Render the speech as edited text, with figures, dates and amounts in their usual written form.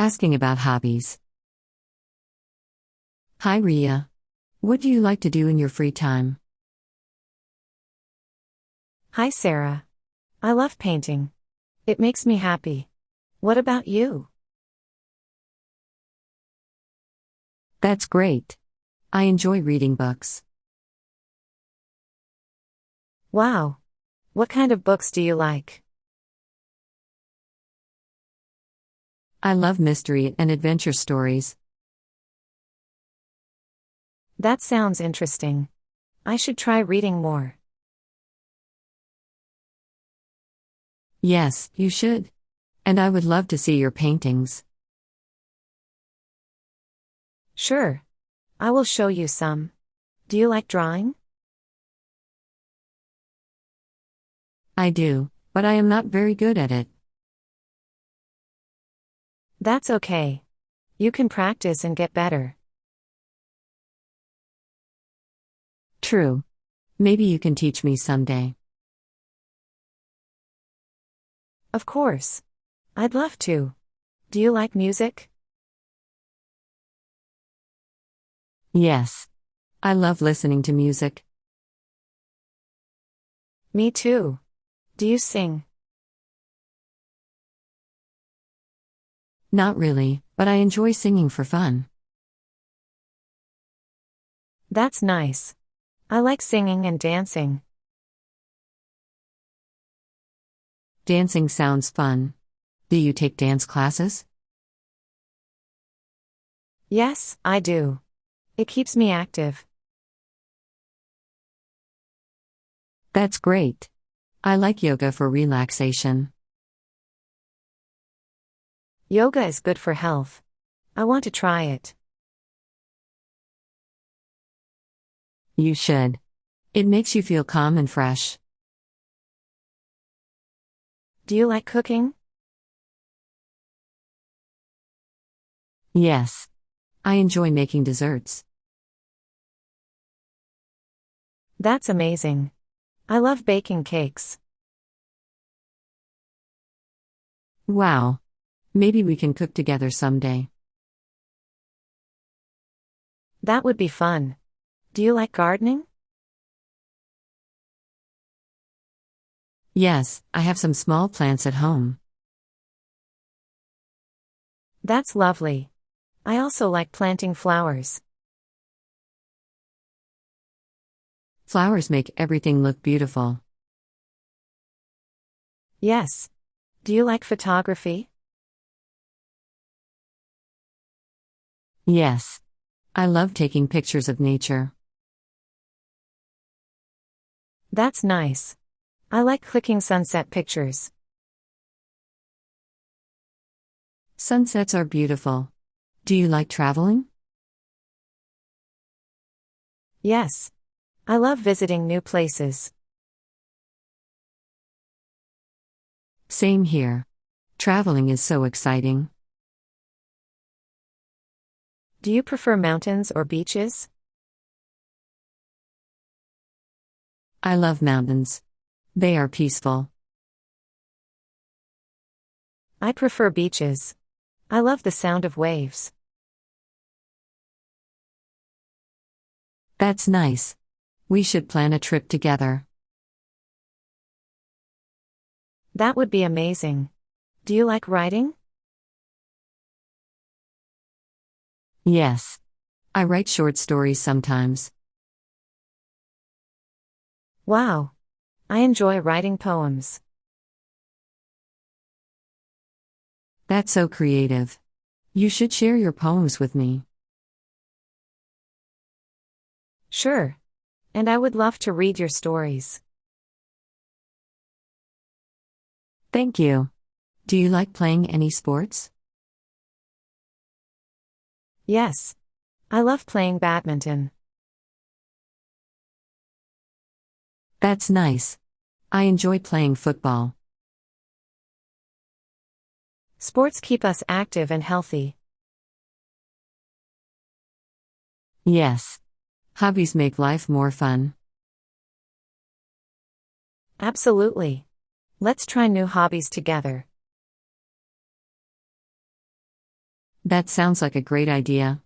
Asking about hobbies. Hi Ria. What do you like to do in your free time? Hi Sarah. I love painting. It makes me happy. What about you? That's great. I enjoy reading books. Wow. What kind of books do you like? I love mystery and adventure stories. That sounds interesting. I should try reading more. Yes, you should. And I would love to see your paintings. Sure. I will show you some. Do you like drawing? I do, but I am not very good at it. That's okay. You can practice and get better. True. Maybe you can teach me someday. Of course. I'd love to. Do you like music? Yes. I love listening to music. Me too. Do you sing? Not really, but I enjoy singing for fun. That's nice. I like singing and dancing. Dancing sounds fun. Do you take dance classes? Yes, I do. It keeps me active. That's great. I like yoga for relaxation. Yoga is good for health. I want to try it. You should. It makes you feel calm and fresh. Do you like cooking? Yes. I enjoy making desserts. That's amazing. I love baking cakes. Wow. Maybe we can cook together someday. That would be fun. Do you like gardening? Yes, I have some small plants at home. That's lovely. I also like planting flowers. Flowers make everything look beautiful. Yes. Do you like photography? Yes. I love taking pictures of nature. That's nice. I like clicking sunset pictures. Sunsets are beautiful. Do you like traveling? Yes. I love visiting new places. Same here. Traveling is so exciting. Do you prefer mountains or beaches? I love mountains. They are peaceful. I prefer beaches. I love the sound of waves. That's nice. We should plan a trip together. That would be amazing. Do you like writing? Yes. I write short stories sometimes. Wow. I enjoy writing poems. That's so creative. You should share your poems with me. Sure. And I would love to read your stories. Thank you. Do you like playing any sports? Yes. I love playing badminton. That's nice. I enjoy playing football. Sports keep us active and healthy. Yes. Hobbies make life more fun. Absolutely. Let's try new hobbies together. That sounds like a great idea.